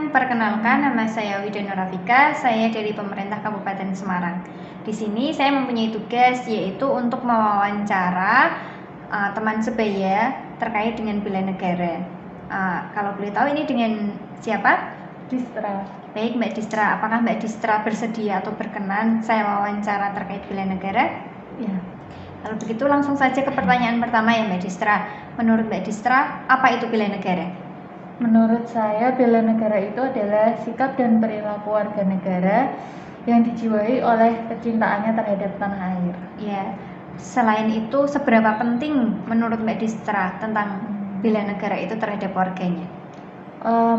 perkenalkan nama saya Wida Nurafika, saya dari pemerintah Kabupaten Semarang. Di sini saya mempunyai tugas yaitu untuk mewawancara teman sebaya terkait dengan bela negara. Kalau boleh tahu ini dengan siapa? Distra. Baik Mbak Distra, apakah Mbak Distra bersedia atau berkenan saya wawancara terkait bela negara? Ya. Kalau begitu langsung saja ke pertanyaan pertama ya Mbak Distra. Menurut Mbak Distra, apa itu bela negara? Menurut saya, bela negara itu adalah sikap dan perilaku warga negara yang dijiwai oleh kecintaannya terhadap tanah air. Ya, selain itu seberapa penting menurut Mbak Distra tentang bela negara itu terhadap warganya?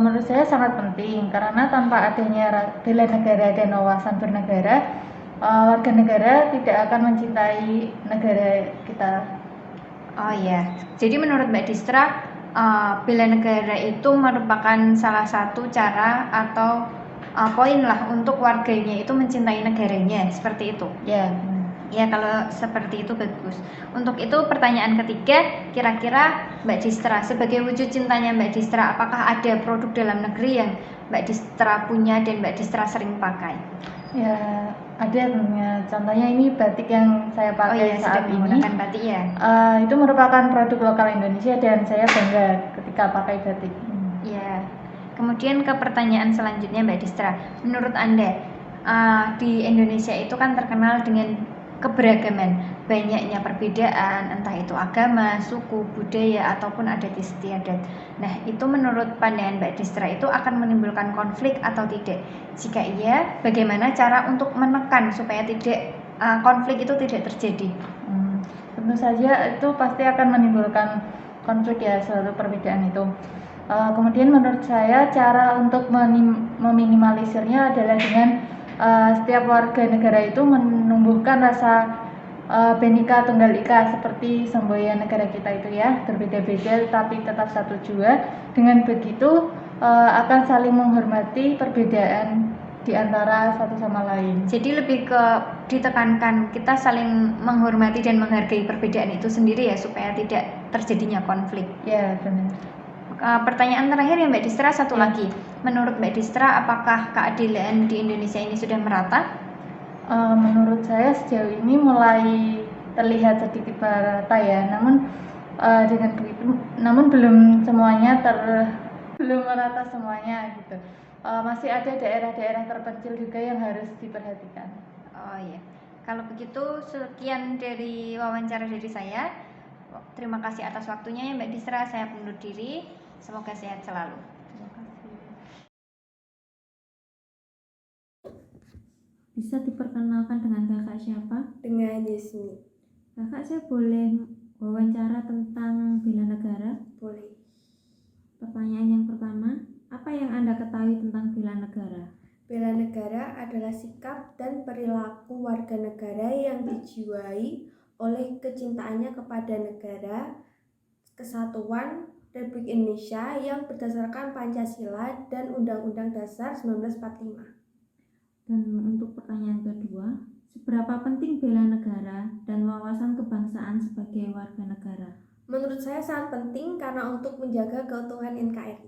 Menurut saya sangat penting karena tanpa adanya bela negara dan wawasan bernegara, warga negara tidak akan mencintai negara kita. Oh ya, jadi menurut Mbak Distra, bela negara itu merupakan salah satu cara atau poin lah untuk warganya itu mencintai negaranya, seperti itu. Ya. Ya, kalau seperti itu bagus. Untuk itu pertanyaan ketiga, kira-kira Mbak Distra sebagai wujud cintanya Mbak Distra, apakah ada produk dalam negeri yang Mbak Distra punya dan Mbak Distra sering pakai? Ya, ada tentunya. Contohnya ini batik yang saya pakai saat ini. Menggunakan batik ya? Itu merupakan produk lokal Indonesia dan saya bangga ketika pakai batik. Ya. Kemudian ke pertanyaan selanjutnya Mbak Distra, menurut Anda di Indonesia itu kan terkenal dengan keberagaman, banyaknya perbedaan, entah itu agama, suku, budaya, ataupun adat istiadat. Nah, itu menurut pandangan Mbak Distra itu akan menimbulkan konflik atau tidak? Jika iya, bagaimana cara untuk menekan supaya tidak konflik itu tidak terjadi? Tentu saja itu pasti akan menimbulkan konflik ya, suatu perbedaan itu. Kemudian menurut saya cara untuk meminimalisirnya adalah dengan setiap warga negara itu menumbuhkan rasa Bhinneka Tunggal Ika seperti semboyan negara kita itu ya, berbeda-beda tapi tetap satu jua. Dengan begitu akan saling menghormati perbedaan di antara satu sama lain. Jadi lebih ke ditekankan kita saling menghormati dan menghargai perbedaan itu sendiri ya, supaya tidak terjadinya konflik. Ya, benar. Pertanyaan terakhir ya Mbak Distra, satu lagi. Menurut Mbak Distra, apakah keadilan di Indonesia ini sudah merata? Menurut saya sejauh ini mulai terlihat sedikit merata ya, namun dengan begitu, namun belum semuanya belum merata semuanya gitu. Masih ada daerah-daerah terpencil juga yang harus diperhatikan. Oh iya, kalau begitu sekian dari wawancara dari saya. Terima kasih atas waktunya ya Mbak Distra, saya undur diri. Semoga sehat selalu. Terima kasih. Bisa diperkenalkan dengan kakak siapa? Dengan Yesmi. Kakak, saya boleh wawancara tentang bela negara? Boleh. Pertanyaan yang pertama, apa yang Anda ketahui tentang bela negara? Bela negara adalah sikap dan perilaku warga negara yang dijiwai oleh kecintaannya kepada negara, kesatuan Republik Indonesia yang berdasarkan Pancasila dan Undang-Undang Dasar 1945. Dan untuk pertanyaan kedua, seberapa penting bela negara dan wawasan kebangsaan sebagai warga negara? Menurut saya sangat penting karena untuk menjaga keutuhan NKRI.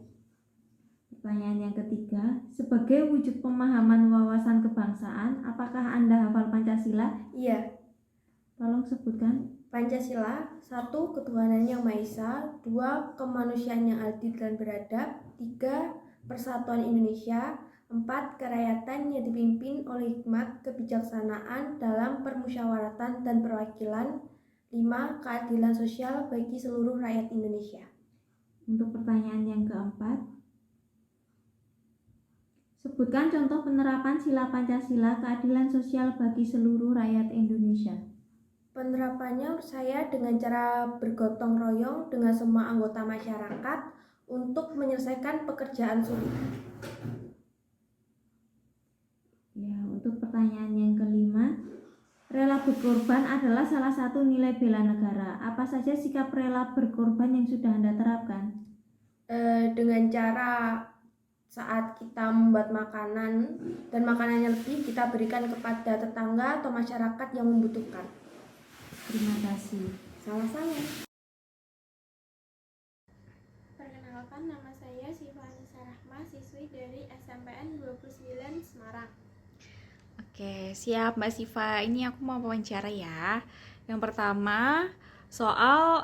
Pertanyaan yang ketiga, sebagai wujud pemahaman wawasan kebangsaan, apakah Anda hafal Pancasila? Iya. Tolong sebutkan. Pancasila, 1. Ketuhanan yang Maha Esa, 2. Kemanusiaan yang adil dan beradab, 3. Persatuan Indonesia, 4. Kerakyatan yang dipimpin oleh hikmat kebijaksanaan dalam permusyawaratan dan perwakilan, 5. Keadilan sosial bagi seluruh rakyat Indonesia. Untuk pertanyaan yang keempat, sebutkan contoh penerapan sila Pancasila keadilan sosial bagi seluruh rakyat Indonesia. Penerapannya menurut saya dengan cara bergotong royong dengan semua anggota masyarakat untuk menyelesaikan pekerjaan sulit. Ya, untuk pertanyaan yang kelima, rela berkorban adalah salah satu nilai bela negara. Apa saja sikap rela berkorban yang sudah Anda terapkan? Dengan cara saat kita membuat makanan dan makanannya lebih kita berikan kepada tetangga atau masyarakat yang membutuhkan. Terima kasih. Sama-sama. Perkenalkan, nama saya Syifa Anissa Rahma, siswi dari Oke, siap Mbak Siva. Ini aku mau wawancara ya. Yang pertama, soal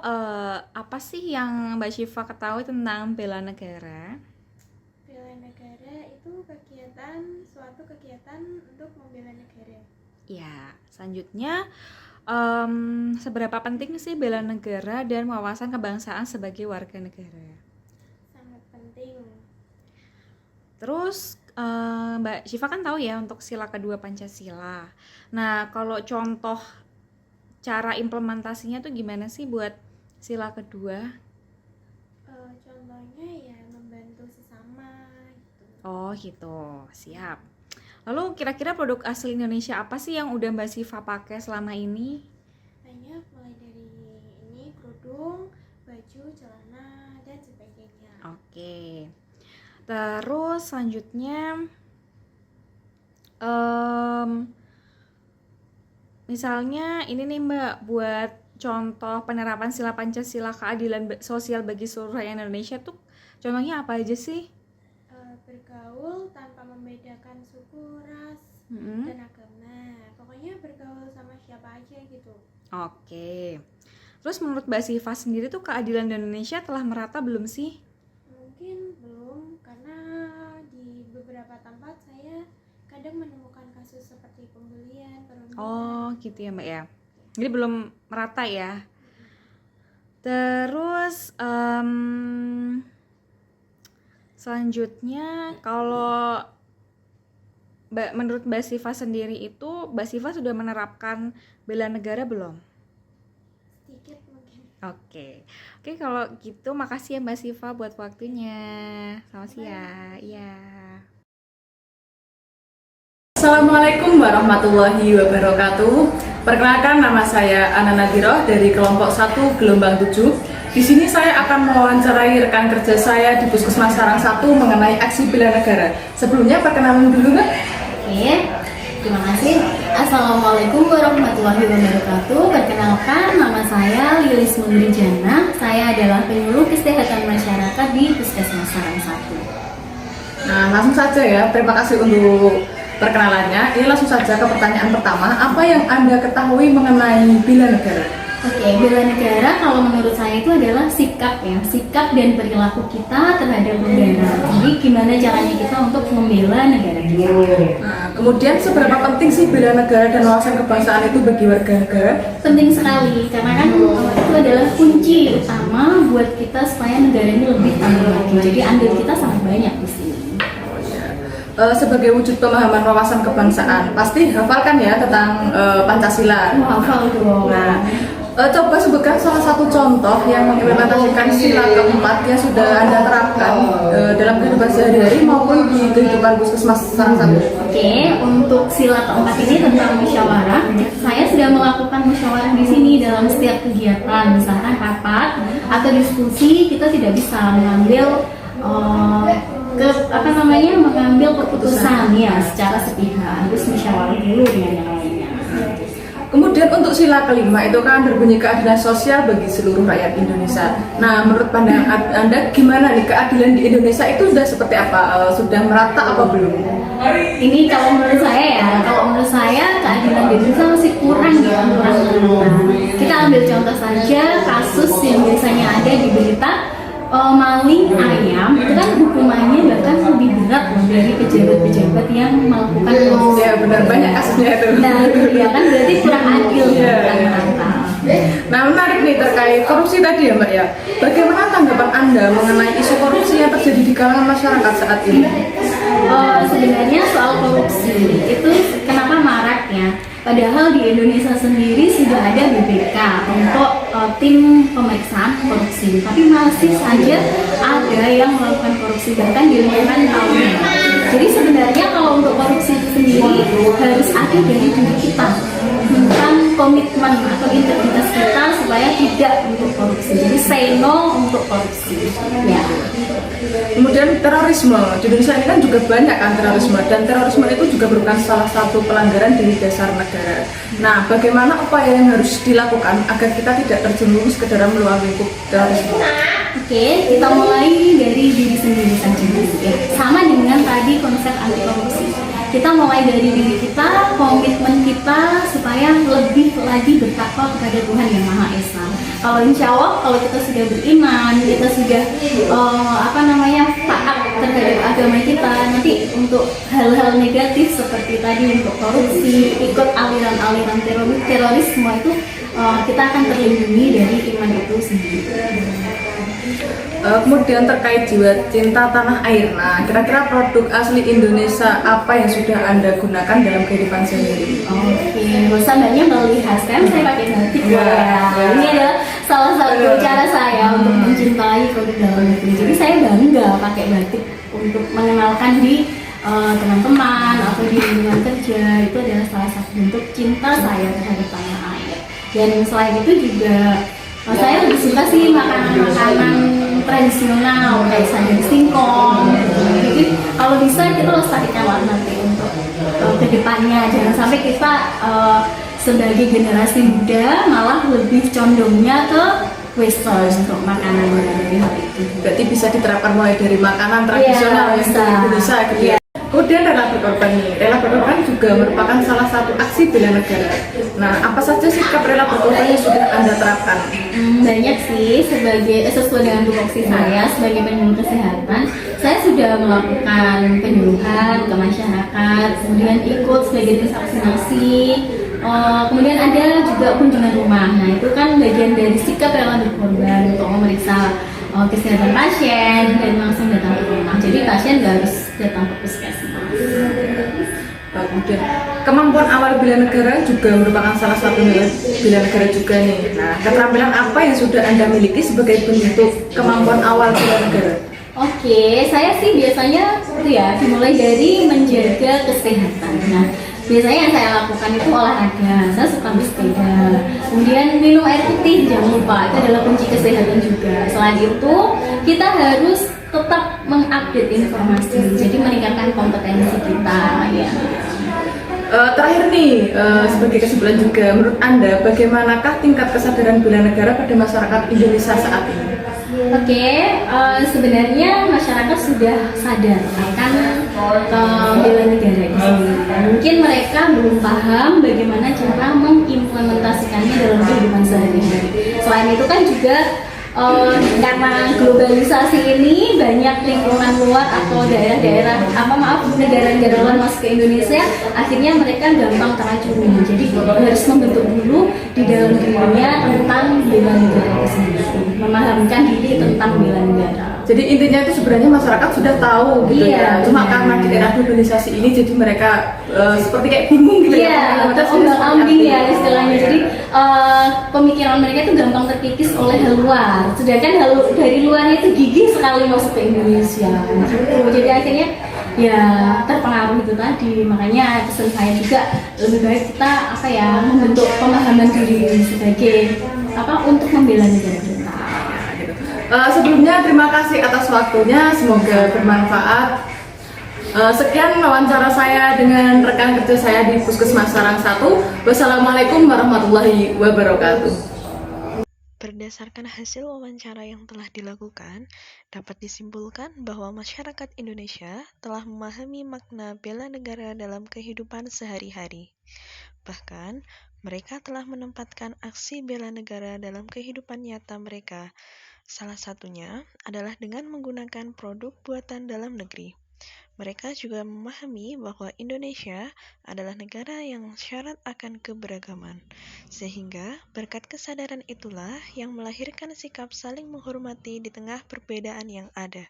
apa sih yang Mbak Siva ketahui tentang bela negara? Bela negara itu suatu kegiatan untuk membela negara. Ya, selanjutnya, seberapa penting sih bela negara dan wawasan kebangsaan sebagai warga negara? Sangat penting. Terus Mbak Syifa kan tahu ya untuk sila kedua Pancasila. Nah, kalau contoh cara implementasinya tuh gimana sih buat sila kedua? Contohnya ya membantu sesama gitu. Oh gitu, siap. Lalu kira-kira produk asli Indonesia apa sih yang udah Mbak Syifa pakai selama ini? Banyak, mulai dari ini kerudung, baju, celana, dan sebagainya. Oke. Terus selanjutnya misalnya ini nih Mbak, buat contoh penerapan sila Pancasila keadilan sosial bagi seluruh rakyat Indonesia tuh contohnya apa aja sih? Bergaul tanpa membedakan suku, ras, Mm-mm. dan agama. Pokoknya bergaul sama siapa aja gitu. Oke. Terus menurut Mbak Siva sendiri tuh keadilan di Indonesia telah merata belum sih? Mungkin belum, karena di beberapa tempat saya kadang menemukan kasus seperti pembulian, perundungan. Oh gitu ya Mbak ya. Jadi belum merata ya. Terus selanjutnya kalau menurut Mbak Siva sendiri itu Mbak Siva sudah menerapkan bela negara belum? Sedikit mungkin. Oke, kalau gitu makasih ya Mbak Siva buat waktunya. Selamat siang. Iya. Assalamualaikum warahmatullahi wabarakatuh. Perkenalkan, nama saya Ana Nadiroh dari kelompok 1 gelombang 7. Di sini saya akan mewawancarai rekan kerja saya di Puskesmas Sarang 1 mengenai aksi bela negara. Sebelumnya perkenalan dulu, Mbak. Oke, terima kasih. Assalamualaikum warahmatullahi wabarakatuh. Perkenalkan, nama saya Lilis Mundrijana. Saya adalah penyuluh kesehatan masyarakat di Puskesmas Sarang 1. Nah, langsung saja ya. Terima kasih untuk perkenalannya. Ini langsung saja ke pertanyaan pertama. Apa yang Anda ketahui mengenai bela negara? Oke, bela negara kalau menurut saya itu adalah sikap dan perilaku kita terhadap negara. Jadi gimana caranya kita untuk membela negara kita. Nah, kemudian seberapa penting sih bela negara dan wawasan kebangsaan itu bagi warga negara? Penting sekali, karena kan itu adalah kunci utama buat kita supaya negara ini lebih tangguh lagi. Jadi andil kita sangat banyak di sini. Sebagai wujud pemahaman wawasan kebangsaan, pasti hafalkan ya tentang Pancasila. Hafal dong. Nah, coba sebutkan salah satu contoh yang mengimplementasikan sila keempat yang sudah Anda terapkan dalam kehidupan sehari-hari maupun di kehidupan Puskesmas Sarang 1. Oke, untuk sila keempat ini tentang musyawarah. Saya sudah melakukan musyawarah di sini dalam setiap kegiatan, misalkan rapat atau diskusi, kita tidak bisa mengambil mengambil keputusan ya secara sepihak, harus musyawarah dulu dengan yang lainnya. Kemudian untuk sila kelima itu kan berbunyi keadilan sosial bagi seluruh rakyat Indonesia. Nah, menurut pandangan Anda gimana nih keadilan di Indonesia itu sudah seperti apa? Sudah merata apa belum? Ini kalau menurut saya keadilan di Indonesia masih kurang merata. Kita ambil contoh saja kasus yang biasanya ada di berita. Maling ayam itu kan hukumannya bahkan lebih berat loh dari pejabat-pejabat yang melakukan korupsi. Ya benar, banyak kasusnya itu. Nah itu dia kan berarti kurang adil kurang merata. Nah, menarik nih terkait korupsi tadi ya Mbak ya. Bagaimana tanggapan Anda mengenai isu korupsi yang terjadi di kalangan masyarakat saat ini? Sebenarnya soal korupsi itu kenapa maraknya? Padahal di Indonesia sendiri sudah ada BPK untuk tim pemeriksaan korupsi, tapi masih saja ada yang melakukan korupsi bahkan di lingkungan tahun. Jadi sebenarnya kalau untuk korupsi itu sendiri harus ada dari diri kita tentang komitmen atau integritas kita supaya tidak untuk korupsi. Jadi say no untuk korupsi. Ya. Kemudian terorisme di Indonesia ini kan juga banyak kan terorisme, dan terorisme itu juga merupakan salah satu pelanggaran dari dasar negara. Nah, bagaimana upaya yang harus dilakukan agar kita tidak terjerumus ke dalam ruang lingkup terorisme? Oke, kita mulai dari diri sendiri saja ya. Sama dengan tadi konsep anti korupsi. kita mulai dari diri kita, komitmen kita supaya lebih lagi bertakwa kepada Tuhan Yang Maha Esa. Kalau insya Allah, kalau kita sudah beriman, kita sudah taat terhadap agama kita, nanti untuk hal-hal negatif seperti tadi untuk korupsi, ikut aliran-aliran terorisme itu kita akan terlindungi dari iman itu sendiri. Kemudian terkait jiwa cinta tanah air, nah kira-kira produk asli Indonesia apa yang sudah Anda gunakan dalam kehidupan sehari-hari? Oke, mbaknya melihat sekarang saya pakai batik ya. Ini adalah salah satu cara saya untuk mencintai produk dalam negeri. Jadi saya bangga pakai batik untuk mengenalkan di teman-teman atau di lingkungan kerja. Itu adalah salah satu bentuk cinta saya terhadap tanah air. Dan selain itu juga saya lebih suka sih makanan-makanan tradisional kayak sayur singkong. Jadi kalau bisa kita lestarikanlah nanti untuk kedepannya. Jangan sampai kita sebagai generasi muda malah lebih condongnya ke western untuk makanan dari hal itu. Berarti bisa diterapkan mulai dari makanan tradisional yang Indonesia gitu ya. Kemudian rela berkorban nih, rela berkorban juga merupakan salah satu aksi bela negara. Nah, apa saja sikap rela berkorban yang sudah Anda terapkan? Banyak sih, sesuai dengan tupoksi saya sebagai penyuluh kesehatan, saya sudah melakukan penyuluhan ke masyarakat, kemudian ikut sebagai tim vaksinasi, kemudian ada juga kunjungan rumah. Nah, itu kan bagian dari sikap rela berkorban untuk memeriksa kesehatan pasien dan langsung datang ke rumah. Jadi pasien nggak harus datang ke puskesmas. Kemudian kemampuan awal bela negara juga merupakan salah satu nilai bela negara juga nih. Nah, keterampilan apa yang sudah Anda miliki sebagai bentuk kemampuan awal bela negara? Oke, saya sih biasanya itu ya dimulai dari menjaga kesehatan. Nah, biasanya yang saya lakukan itu olahraga, saya suka bersepeda, kemudian minum air putih, jangan lupa, itu adalah kunci kesehatan juga. Selain itu, kita harus tetap mengupdate informasi, jadi meningkatkan kompetensi kita ya. Terakhir nih, sebagai kesimpulan juga, menurut Anda bagaimanakah tingkat kesadaran bela negara pada masyarakat Indonesia saat ini? Oke, sebenarnya masyarakat sudah sadar akan bela negara ini sendiri. Mungkin mereka belum paham bagaimana cara mengimplementasikannya dalam kehidupan sehari-hari. Selain itu kan juga karena globalisasi ini banyak lingkungan luar atau daerah-daerah negara-negara luar masuk ke Indonesia, akhirnya mereka gampang teracuni. Jadi harus membentuk dulu di dalam dirinya tentang bela negara itu sendiri, memahamkan diri tentang bela negara. Jadi intinya itu sebenarnya masyarakat sudah tahu gitu ya. Cuma karena di era globalisasi ini jadi mereka seperti kayak bingung gitu ya. Iya, ombang-ambing ya istilahnya. Jadi pemikiran mereka itu gampang terkikis oleh hal luar. Sedangkan hal dari luarnya itu gigih sekali masuk ke Indonesia. Jadi akhirnya ya terpengaruh itu tadi. Makanya pesan saya juga lebih baik kita membentuk pemahaman diri sebagai untuk membela negara kita. Sebelumnya terima kasih atas waktunya, semoga bermanfaat. Sekian wawancara saya dengan rekan kerja saya di Puskesmas Sarang 1. Wassalamualaikum warahmatullahi wabarakatuh. Berdasarkan hasil wawancara yang telah dilakukan, dapat disimpulkan bahwa masyarakat Indonesia telah memahami makna bela negara dalam kehidupan sehari-hari. Bahkan, mereka telah menempatkan aksi bela negara dalam kehidupan nyata mereka. Salah satunya adalah dengan menggunakan produk buatan dalam negeri. Mereka juga memahami bahwa Indonesia adalah negara yang syarat akan keberagaman. Sehingga berkat kesadaran itulah yang melahirkan sikap saling menghormati di tengah perbedaan yang ada.